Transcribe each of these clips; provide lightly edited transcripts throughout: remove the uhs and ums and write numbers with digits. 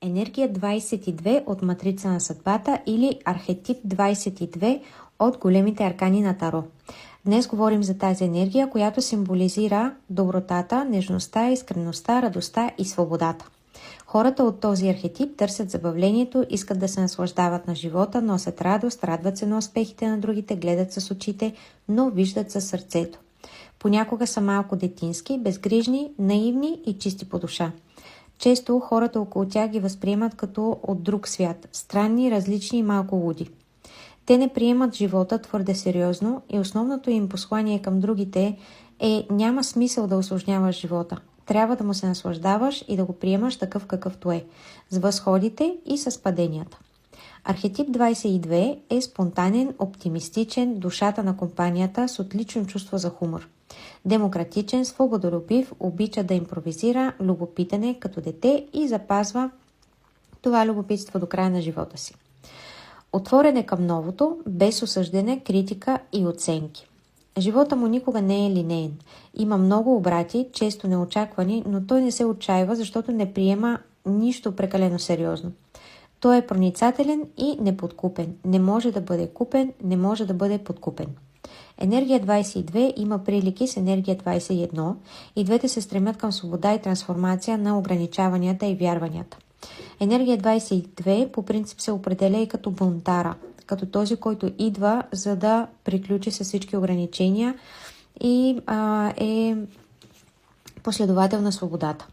Енергия 22 от матрица на съдбата или архетип 22 от големите аркани на Таро. Днес говорим за тази енергия, която символизира добротата, нежността, искреността, радостта и свободата. Хората от този архетип търсят забавлението, искат да се наслаждават на живота, носят радост, радват се на успехите на другите, гледат с очите, но виждат със сърцето. Понякога са малко детински, безгрижни, наивни и чисти по душа. Често хората около тях ги възприемат като от друг свят, странни, различни и малко луди. Те не приемат живота твърде сериозно и основното им послание към другите е: няма смисъл да усложняваш живота. Трябва да му се наслаждаваш и да го приемаш такъв какъвто е, с възходите и с паденията. Архетип 22 е спонтанен, оптимистичен, душата на компанията с отлично чувство за хумор. Демократичен, свободолюбив, обича да импровизира, любопитен е като дете и запазва това любопитство до края на живота си. Отворен е към новото, без осъждане, критика и оценки. Живота му никога не е линеен. Има много обрати, често неочаквани, но той не се отчаива, защото не приема нищо прекалено сериозно. Той е проницателен и неподкупен. Не може да бъде купен, не може да бъде подкупен. Енергия 22 има прилики с енергия 21 и двете се стремят към свобода и трансформация на ограничаванията и вярванията. Енергия 22 по принцип се определя и като бунтара, като този, който идва за да приключи с всички ограничения и е последовател на свободата.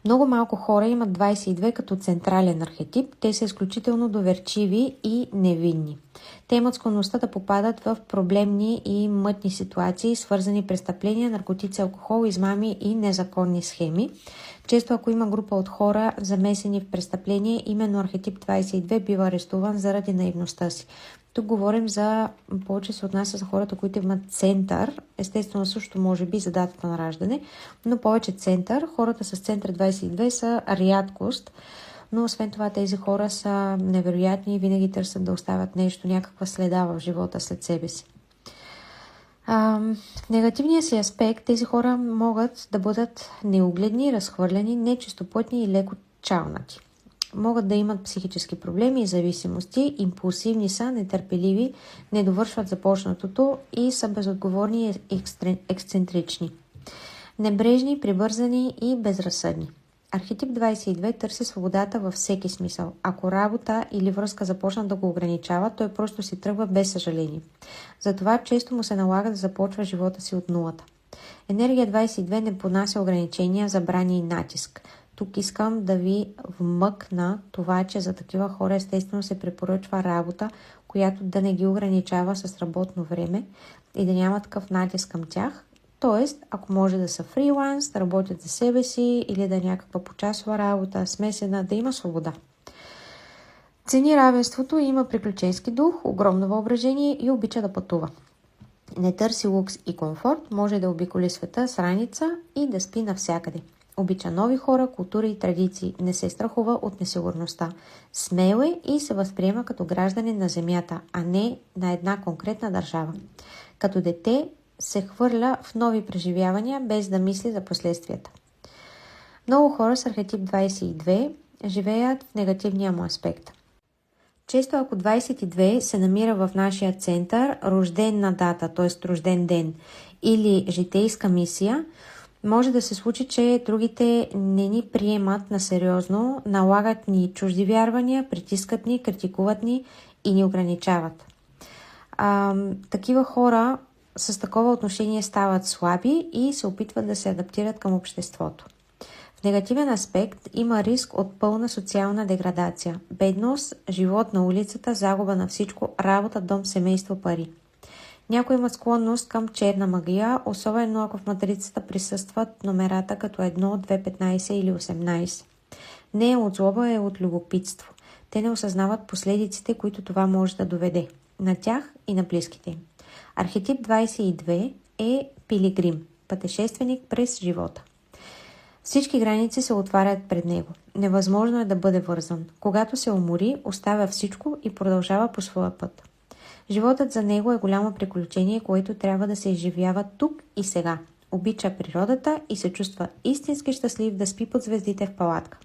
Много малко хора имат 22 като централен архетип. Те са изключително доверчиви и невинни. Те имат склонността да попадат в проблемни и мътни ситуации, свързани престъпления, наркотици, алкохол, измами и незаконни схеми. Често, ако има група от хора замесени в престъпление, именно архетип 22 бива арестуван заради наивността си. Тук говорим за, повече се отнася за хората, които имат център, естествено също може би за датата на раждане, но повече център. Хората с център 22 са рядкост, но освен това тези хора са невероятни и винаги търсят да оставят нещо, някаква следа в живота след себе си. В негативния си аспект тези хора могат да бъдат неугледни, разхвърляни, нечистоплътни и леко чалнати. Могат да имат психически проблеми и зависимости, импулсивни са, нетърпеливи, не довършват започнатото и са безотговорни и ексцентрични. Небрежни, прибързани и безразсъдни. Архетип 22 търси свободата във всеки смисъл. Ако работа или връзка започнат да го ограничава, той просто си тръгва без съжаление. Затова често му се налага да започва живота си от нулата. Енергия 22 не понася ограничения, забрани и натиск. Тук искам да ви вмъкна това, че за такива хора естествено се препоръчва работа, която да не ги ограничава с работно време и да няма такъв натиск към тях. Тоест, ако може да са фриланс, да работят за себе си или да е някаква почасова работа, смесена, да има свобода. Цени равенството, има приключенски дух, огромно въображение и обича да пътува. Не търси лукс и комфорт, може да обиколи света с раница и да спи навсякъде. Обича нови хора, култури и традиции, не се страхува от несигурността. Смел е и се възприема като гражданин на земята, а не на една конкретна държава. Като дете се хвърля в нови преживявания, без да мисли за последствията. Много хора с архетип 22 живеят в негативния му аспект. Често ако 22 се намира в нашия център, рождена дата, т.е. рожден ден или житейска мисия, може да се случи, че другите не ни приемат на сериозно, налагат ни чужди вярвания, притискат ни, критикуват ни и ни ограничават. Такива хора с такова отношение стават слаби и се опитват да се адаптират към обществото. В негативен аспект има риск от пълна социална деградация, бедност, живот на улицата, загуба на всичко, работа, дом, семейство, пари. Някои имат склонност към черна магия, особено ако в матрицата присъстват номерата като 1, 2, 15 или 18. Не е от злоба, е от любопитство. Те не осъзнават последиците, които това може да доведе на тях и на близките им. Архетип 22 е пилигрим, пътешественик през живота. Всички граници се отварят пред него. Невъзможно е да бъде вързан. Когато се умори, оставя всичко и продължава по своя път. Животът за него е голямо приключение, което трябва да се изживява тук и сега. Обича природата и се чувства истински щастлив да спи под звездите в палатка.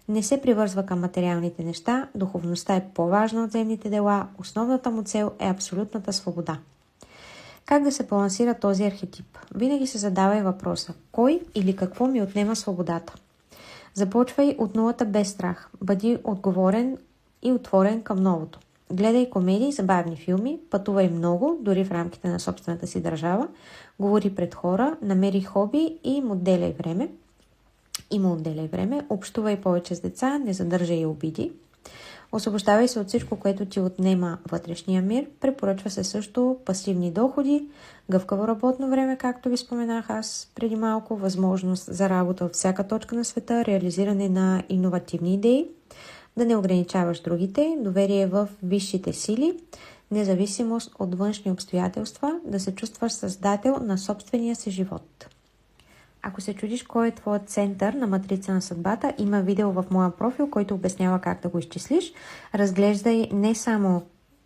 Не се привързва към материалните неща, духовността е по-важна от земните дела, основната му цел е абсолютната свобода. Как да се балансира този архетип? Винаги се задавай въпроса: кой или какво ми отнема свободата? Започвай от нулата без страх. Бъди отговорен и отворен към новото. Гледай комедии, забавни филми, пътувай много, дори в рамките на собствената си държава, говори пред хора, намери хоби и му отделяй време, общувай повече с деца, не задържай обиди. Освобождавай се от всичко, което ти отнема вътрешния мир. Препоръчва се също пасивни доходи, гъвкаво работно време, както ви споменах аз преди малко, възможност за работа от всяка точка на света, реализиране на иновативни идеи, да не ограничаваш другите, доверие в висшите сили, независимост от външни обстоятелства, да се чувстваш създател на собствения си живот. Ако се чудиш кой е твоят център на матрица на съдбата, има видео в моя профил, който обяснява как да го изчислиш. Разглеждай не само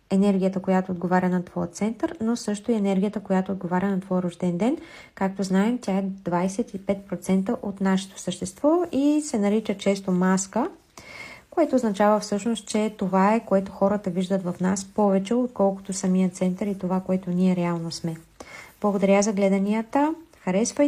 енергията, която отговаря на твоя център, но също и енергията, която отговаря на твоя рожден ден. Както знаем, тя е 25% от нашето същество и се нарича често маска, което означава всъщност, че това е, което хората виждат в нас повече, отколкото самия център и това, което ние реално сме. Благодаря за гледанията. Харесвайте!